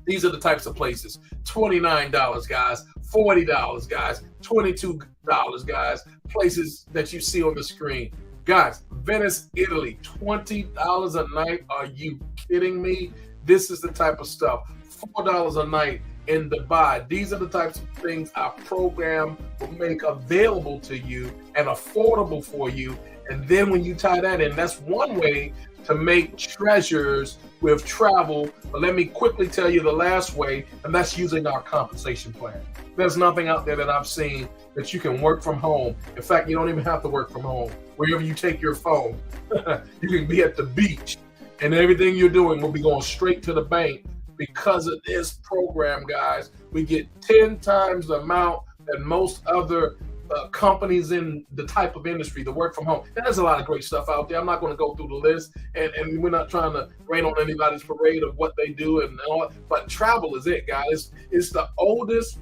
These are the types of places. $29, guys. $40, guys. $22, guys. Places that you see on the screen. Guys, Venice, Italy, $20 a night. Are you kidding me? This is the type of stuff. $4 a night in Dubai. These are the types of things our program will make available to you and affordable for you. And then when you tie that in, that's one way to make treasures with travel. But let me quickly tell you the last way, and that's using our compensation plan. There's nothing out there that I've seen that you can work from home. In fact, you don't even have to work from home. Wherever you take your phone, you can be at the beach, and everything you're doing will be going straight to the bank. Because of this program, guys, we get 10 times the amount that most other companies in the type of industry, the work from home. There's a lot of great stuff out there. I'm not going to go through the list, and we're not trying to rain on anybody's parade of what they do and all. But travel is it, guys. It's the oldest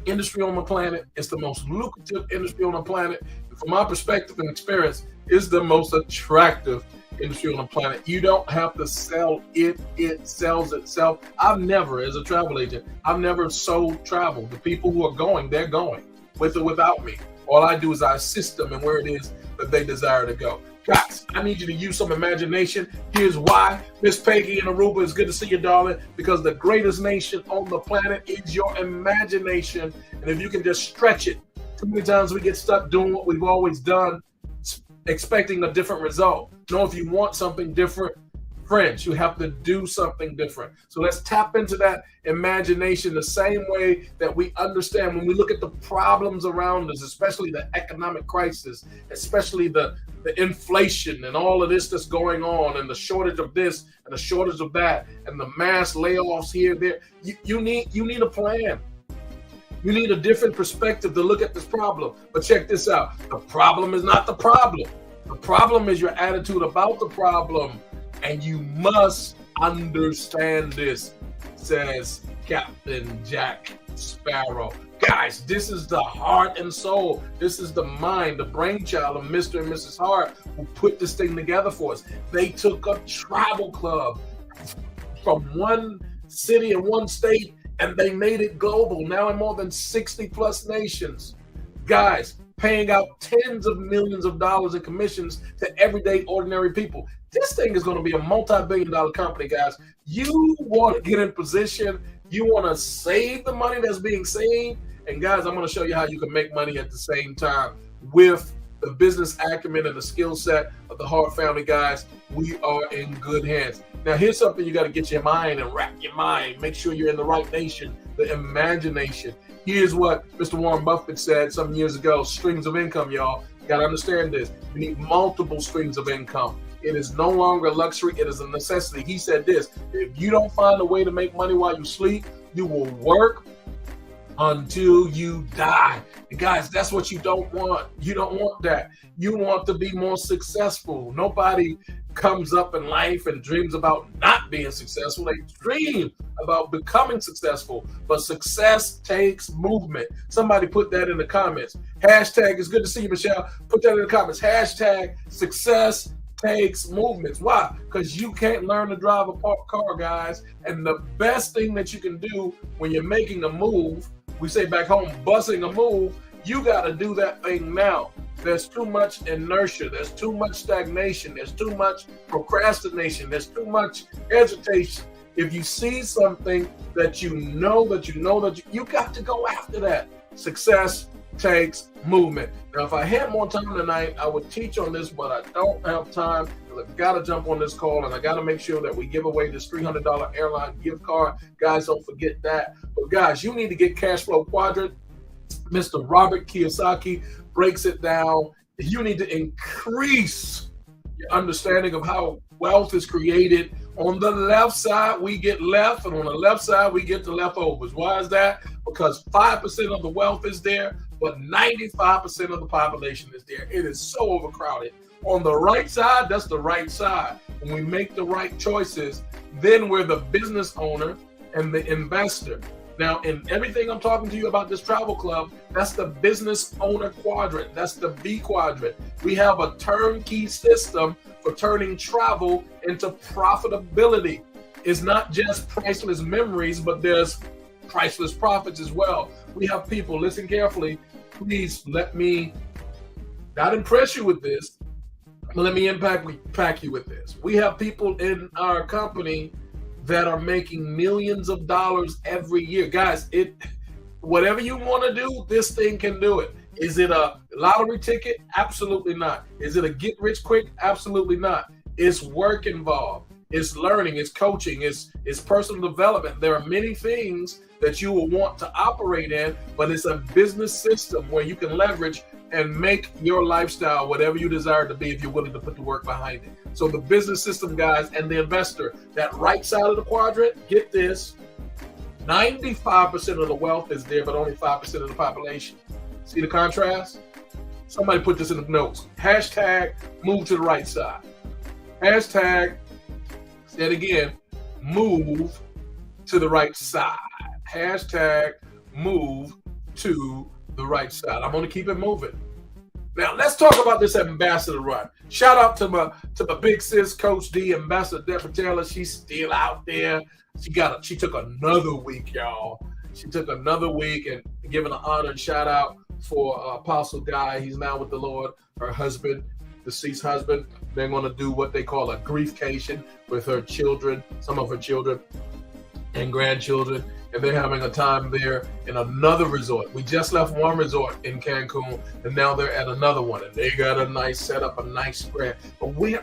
industry on the planet. It's the most lucrative industry on the planet. From my perspective and experience, it's the most attractive industry on the planet. You don't have to sell it. It sells itself. I've never, as a travel agent, I've never sold travel. The people who are going, they're going with or without me. All I do is I assist them in where it is that they desire to go. Guys, I need you to use some imagination. Here's why. Miss Peggy in Aruba, it's good to see you, darling, because the greatest nation on the planet is your imagination. And if you can just stretch it, too many times we get stuck doing what we've always done, expecting a different result. No, if you want something different, friends, you have to do something different. So let's tap into that imagination the same way that we understand when we look at the problems around us, especially the economic crisis, especially the inflation and all of this that's going on, and the shortage of this and the shortage of that, and the mass layoffs here, there. You need a plan. You need a different perspective to look at this problem. But check this out. The problem is not the problem. The problem is your attitude about the problem. And you must understand this, says Captain Jack Sparrow. Guys, this is the heart and soul. This is the mind, the brainchild of Mr. and Mrs. Hart, who put this thing together for us. They took a travel club from one city and one state, and they made it global, now in more than 60 plus nations. Guys, paying out tens of millions of dollars in commissions to everyday ordinary people. This thing is going to be a multi-billion-dollar company, guys. You want to get in position. You want to save the money that's being saved. And guys, I'm going to show you how you can make money at the same time with the business acumen and the skill set of the Hart family, guys. We are in good hands. Now, here's something you got to get your mind and wrap your mind. Make sure you're in the right nation, the imagination. Here's what Mr. Warren Buffett said some years ago, streams of income, y'all. You got to understand this. You need multiple streams of income. It is no longer a luxury. It is a necessity. He said this: if you don't find a way to make money while you sleep, you will work until you die. And guys, that's what you don't want. You don't want that. You want to be more successful. Nobody comes up in life and dreams about not being successful. They dream about becoming successful. But success takes movement. Somebody put that in the comments. Hashtag, it's good to see you, Michelle. Put that in the comments. Hashtag success takes movements. Why? Because you can't learn to drive a parked car, guys. And the best thing that you can do when you're making a move, we say back home, bussing a move, you got to do that thing now. There's too much inertia. There's too much stagnation. There's too much procrastination. There's too much hesitation. If you see something that you got to go after that. Success takes movement. Now, if I had more time tonight, I would teach on this, but I don't have time. I've got to jump on this call, and I got to make sure that we give away this $300 airline gift card. Guys, don't forget that. But guys, you need to get Cash Flow Quadrant. Mr. Robert Kiyosaki breaks it down. You need to increase your understanding of how wealth is created. On the left side, we get left, and on the left side, we get the leftovers. Why is that? Because 5% of the wealth is there, but 95% of the population is there. It is so overcrowded. On the right side, that's the right side. When we make the right choices, then we're the business owner and the investor. Now, in everything I'm talking to you about this travel club, that's the business owner quadrant. That's the B quadrant. We have a turnkey system for turning travel into profitability. It's not just priceless memories, but there's priceless profits as well. We have people, listen carefully, please let me not impress you with this, but let me pack you with this. We have people in our company that are making millions of dollars every year. Guys, whatever you want to do, this thing can do it. Is it a lottery ticket? Absolutely not. Is it a get rich quick? Absolutely not. It's work involved. It's learning, it's coaching, it's personal development. There are many things that you will want to operate in, but it's a business system where you can leverage and make your lifestyle whatever you desire to be if you're willing to put the work behind it. So the business system, guys, and the investor, that right side of the quadrant, get this, 95% of the wealth is there, but only 5% of the population. See the contrast? Somebody put this in the notes. Hashtag move to the right side. Hashtag, say it again, move to the right side. Hashtag move to the right side. I'm going to keep it moving. Now, let's talk about this ambassador run. Shout out to my big sis, Coach D, Ambassador Deborah Taylor. She's still out there. She took another week, y'all. She took another week, and giving an honor and shout out for Apostle Guy. He's now with the Lord. Her husband, deceased husband. They're going to do what they call a griefcation with her children, some of her children and grandchildren, and they're having a time there in another resort. We just left one resort in Cancun, and now they're at another one, and they got a nice setup, a nice spread. But we've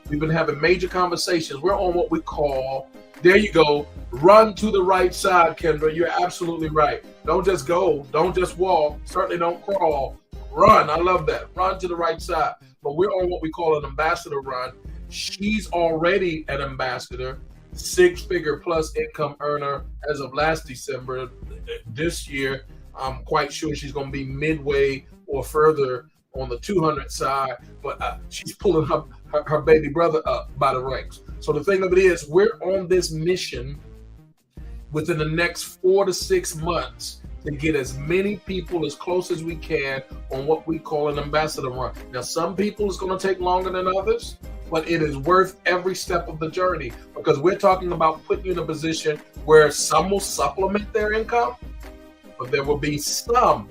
been having major conversations. We're on what we call, there you go, run to the right side, Kendra. You're absolutely right. Don't just go, don't just walk, certainly don't crawl. Run, I love that. Run to the right side. But we're on what we call an ambassador run. She's already an ambassador, 6-figure plus income earner as of last December. This year, I'm quite sure she's going to be midway or further on the 200 side, but she's pulling her baby brother up by the ranks. So the thing of it is, we're on this mission within the next 4 to 6 months to get as many people as close as we can on what we call an ambassador run. Now, some people it's going to take longer than others, but it is worth every step of the journey, because we're talking about putting you in a position where some will supplement their income, but there will be some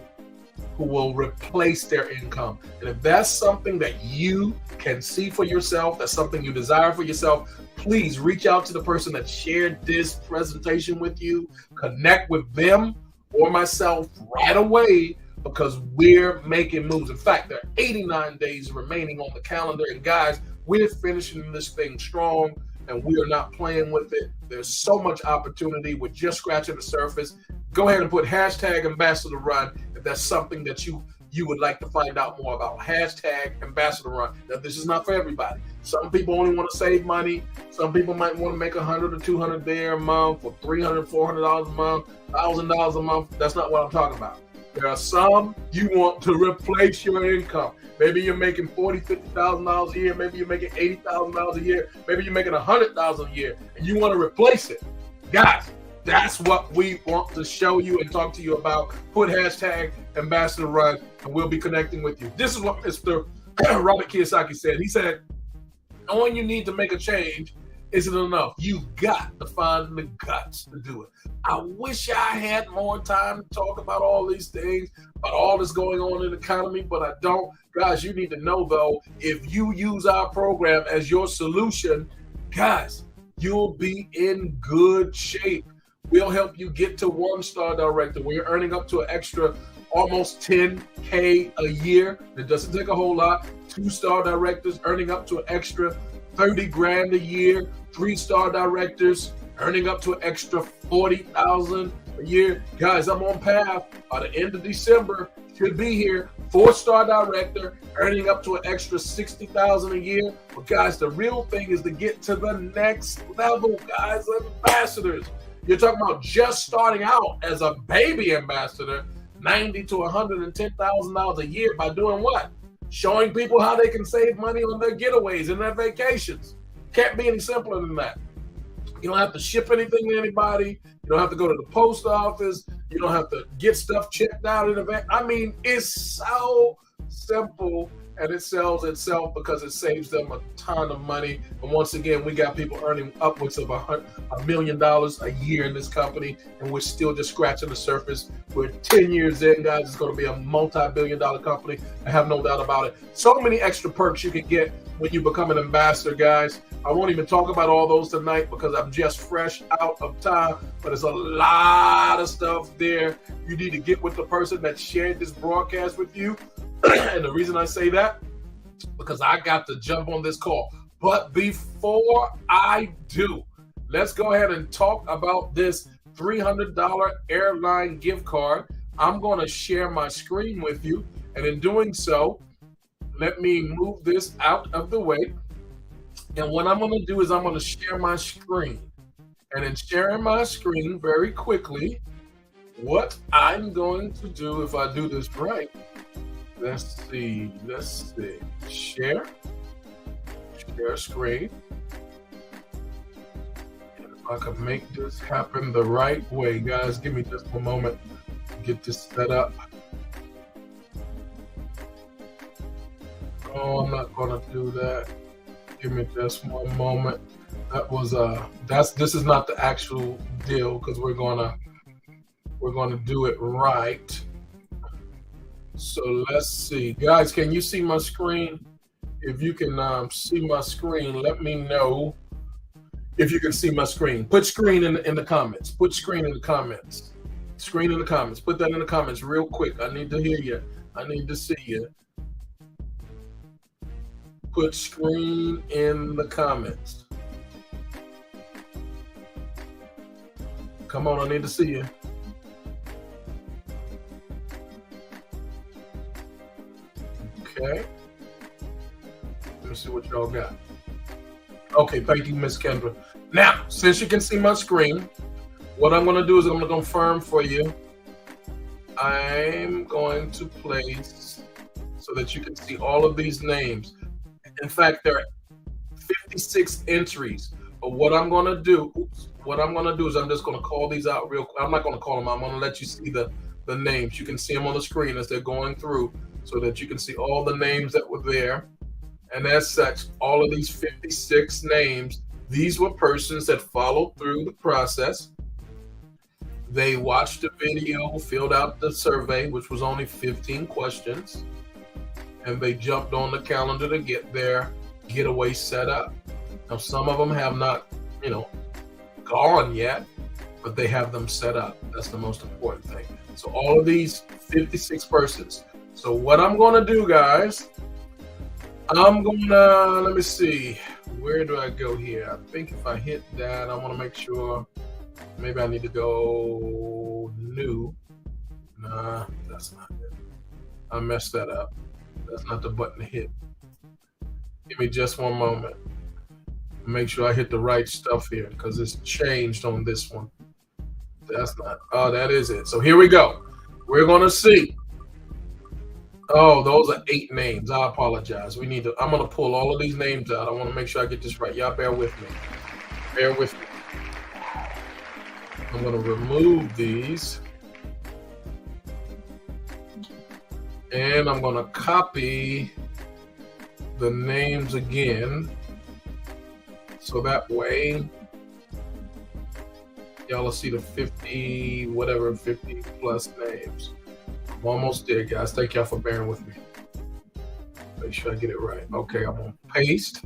who will replace their income. And if that's something that you can see for yourself, that's something you desire for yourself, please reach out to the person that shared this presentation with you, connect with them or myself right away, because we're making moves. In fact, there are 89 days remaining on the calendar, and guys, we're finishing this thing strong, and we are not playing with it. There's so much opportunity. We're just scratching the surface. Go ahead and put hashtag ambassador run if that's something that you would like to find out more about. Hashtag ambassador run. Now, this is not for everybody. Some people only want to save money. Some people might want to make $100 or $200 there a month, or $300, $400 a month, $1,000 a month. That's not what I'm talking about. There are some you want to replace your income. Maybe you're making $40,000, $50,000 a year. Maybe you're making $80,000 a year. Maybe you're making $100,000 a year, and you want to replace it. Guys, that's what we want to show you and talk to you about. Put hashtag ambassador run, and we'll be connecting with you. This is what Mr. Robert Kiyosaki said. He said, knowing you need to make a change isn't enough. You've got to find the guts to do it. I wish I had more time to talk about all these things, about all that's going on in the economy, but I don't. Guys, you need to know, though, if you use our program as your solution, guys, you'll be in good shape. We'll help you get to 1-star director. We're earning up to an extra almost $10K a year. It doesn't take a whole lot. 2-star directors earning up to an extra $30,000 a year. 3-star directors earning up to an extra $40,000 a year. Guys, I'm on path. By the end of December, should be here. 4-star director earning up to an extra $60,000 a year. But guys, the real thing is to get to the next level, guys. Ambassadors. You're talking about just starting out as a baby ambassador, $90,000 to $110,000 a year by doing what? Showing people how they can save money on their getaways and their vacations. Can't be any simpler than that. You don't have to ship anything to anybody. You don't have to go to the post office. You don't have to get stuff checked out in advance. I mean, it's so simple, and it sells itself because it saves them a ton of money. And once again, we got people earning upwards of $1 million a year in this company, and we're still just scratching the surface. We're 10 years in, guys. It's going to be a multi-billion-dollar company. I have no doubt about it. So many extra perks you can get when you become an ambassador, guys. I won't even talk about all those tonight because I'm just fresh out of time, but there's a lot of stuff there. You need to get with the person that shared this broadcast with you. And the reason I say that, because I got to jump on this call. But before I do, let's go ahead and talk about this $300 airline gift card. I'm going to share my screen with you. And in doing so, let me move this out of the way. And what I'm going to do is I'm going to share my screen. And in sharing my screen very quickly, what I'm going to do if I do this right, let's see, share screen. And if I can make this happen the right way, guys, give me just a moment to get this set up. Oh, I'm not gonna do that. Give me just one moment. That was this is not the actual deal because we're gonna do it right. So let's see, guys. Can you see my screen? If you can see my screen, let me know if you can see my screen. Put screen in the comments. Put screen in the comments. Screen in the comments. Put that in the comments real quick. I need to hear you. I need to see you. Put screen in the comments. Come on, I need to see you. Okay. Let me see what y'all got. Okay, thank you, Miss Kendra. Now, since you can see my screen, what I'm going to do is I'm going to confirm for you. I'm going to place so that you can see all of these names. In fact, there are 56 entries. But what I'm going to do, is I'm just going to call these out real quick. I'm not going to call them out. I'm going to let you see the names. You can see them on the screen as they're going through so that you can see all the names that were there. And as such, all of these 56 names, these were persons that followed through the process. They watched the video, filled out the survey, which was only 15 questions, and they jumped on the calendar to get their getaway set up. Now, some of them have not, gone yet, but they have them set up. That's the most important thing. So all of these 56 persons. So what I'm going to do, guys, let me see, where do I go here? I think if I hit that, I want to make sure, maybe I need to go new. Nah, that's not it. I messed that up. That's not the button to hit. Give me just one moment. Make sure I hit the right stuff here because it's changed on this one. That's not, oh, that is it. So here we go. We're going to see. Oh, those are 8 names. I apologize. I'm going to pull all of these names out. I want to make sure I get this right. Y'all bear with me. Bear with me. I'm going to remove these. And I'm going to copy the names again. So that way, y'all will see the 50 plus names. I'm almost there, guys. Thank y'all for bearing with me. Make sure I get it right. Okay, I'm going to paste.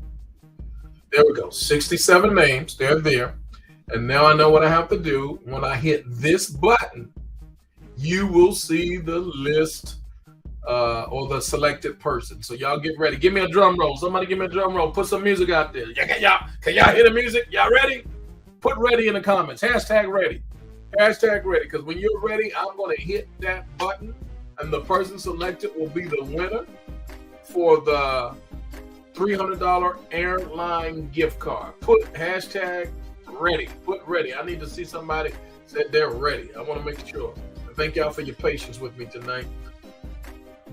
There we go. 67 names. They're there. And now I know what I have to do. When I hit this button, you will see the list or the selected person. So y'all get ready. Give me a drum roll. Somebody give me a drum roll. Put some music out there. Can y'all hear the music? Y'all ready? Put ready in the comments. Hashtag ready. Hashtag ready. Because when you're ready, I'm going to hit that button and the person selected will be the winner for the $300 airline gift card. Put hashtag ready. Put ready. I need to see somebody said they're ready. I want to make sure. Thank y'all for your patience with me tonight.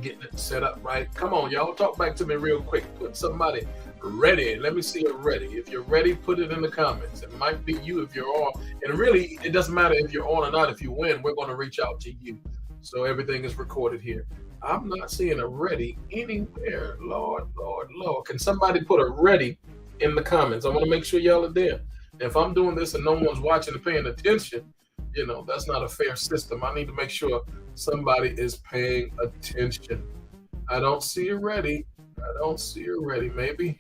Getting it set up right. Come on, y'all. Talk back to me real quick. Put somebody ready. Let me see you ready. If you're ready, put it in the comments. It might be you if you're on. And really, it doesn't matter if you're on or not. If you win, we're going to reach out to you. So everything is recorded here. I'm not seeing a ready anywhere. Lord. Can somebody put a ready in the comments? I want to make sure y'all are there. If I'm doing this and no one's watching and paying attention, that's not a fair system. I need to make sure somebody is paying attention. I don't see it ready. Maybe.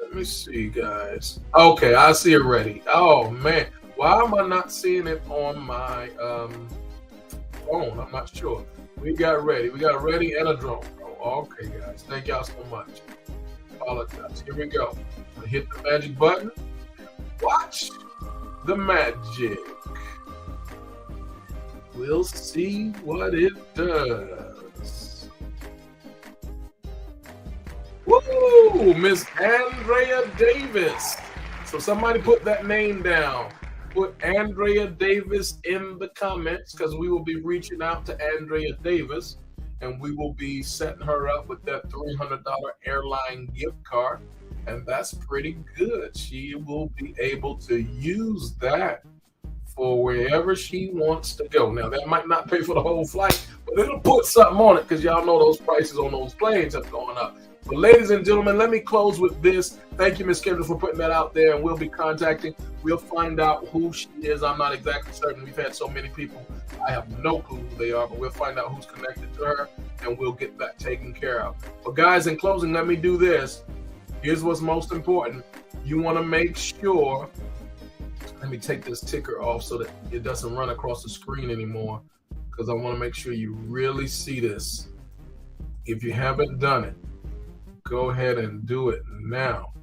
Let me see, guys. Okay, I see it ready. Oh, man. Why am I not seeing it on my phone? I'm not sure. We got ready. We got ready and a drone. Oh, okay, guys. Thank y'all so much. Apologize. Here we go. I hit the magic button. Watch the magic. We'll see what it does. Woo! Miss Andrea Davis. So somebody put that name down. put Andrea Davis in the comments because we will be reaching out to Andrea Davis and we will be setting her up with that $300 airline gift card. And that's pretty good. She will be able to use that for wherever she wants to go. Now, that might not pay for the whole flight, but it'll put something on it because y'all know those prices on those planes have gone up. But ladies and gentlemen, let me close with this. Thank you, Ms. Kendra, for putting that out there, and we'll be contacting. We'll find out who she is. I'm not exactly certain. We've had so many people. I have no clue who they are, but we'll find out who's connected to her, and we'll get that taken care of. But guys, in closing, let me do this. Here's what's most important. You want to make sure, let me take this ticker off so that it doesn't run across the screen anymore, because I want to make sure you really see this. If you haven't done it, go ahead and do it now.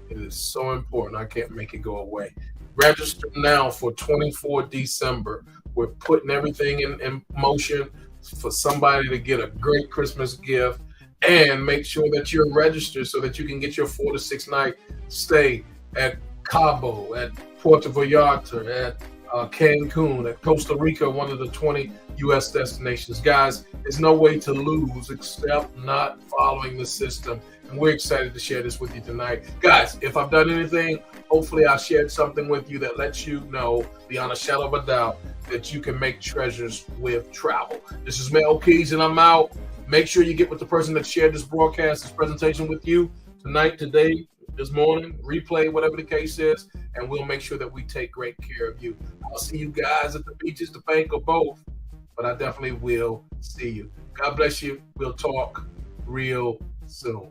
It is so important. I can't make it go away. Register now for 24 December. We're putting everything in motion for somebody to get a great Christmas gift, and make sure that you're registered so that you can get your 4 to 6 night stay at Cabo, at Puerto Vallarta, at Cancun, at Costa Rica, one of the 20 U.S. destinations. Guys, there's no way to lose except not following the system. And we're excited to share this with you tonight. Guys, if I've done anything, hopefully I shared something with you that lets you know, beyond a shadow of a doubt, that you can make treasures with travel. This is Mel Keys, and I'm out. Make sure you get with the person that shared this broadcast, this presentation with you tonight, today, this morning, replay, whatever the case is, and we'll make sure that we take great care of you. I'll see you guys at the beaches, the bank, or both, but I definitely will see you. God bless you. We'll talk real soon.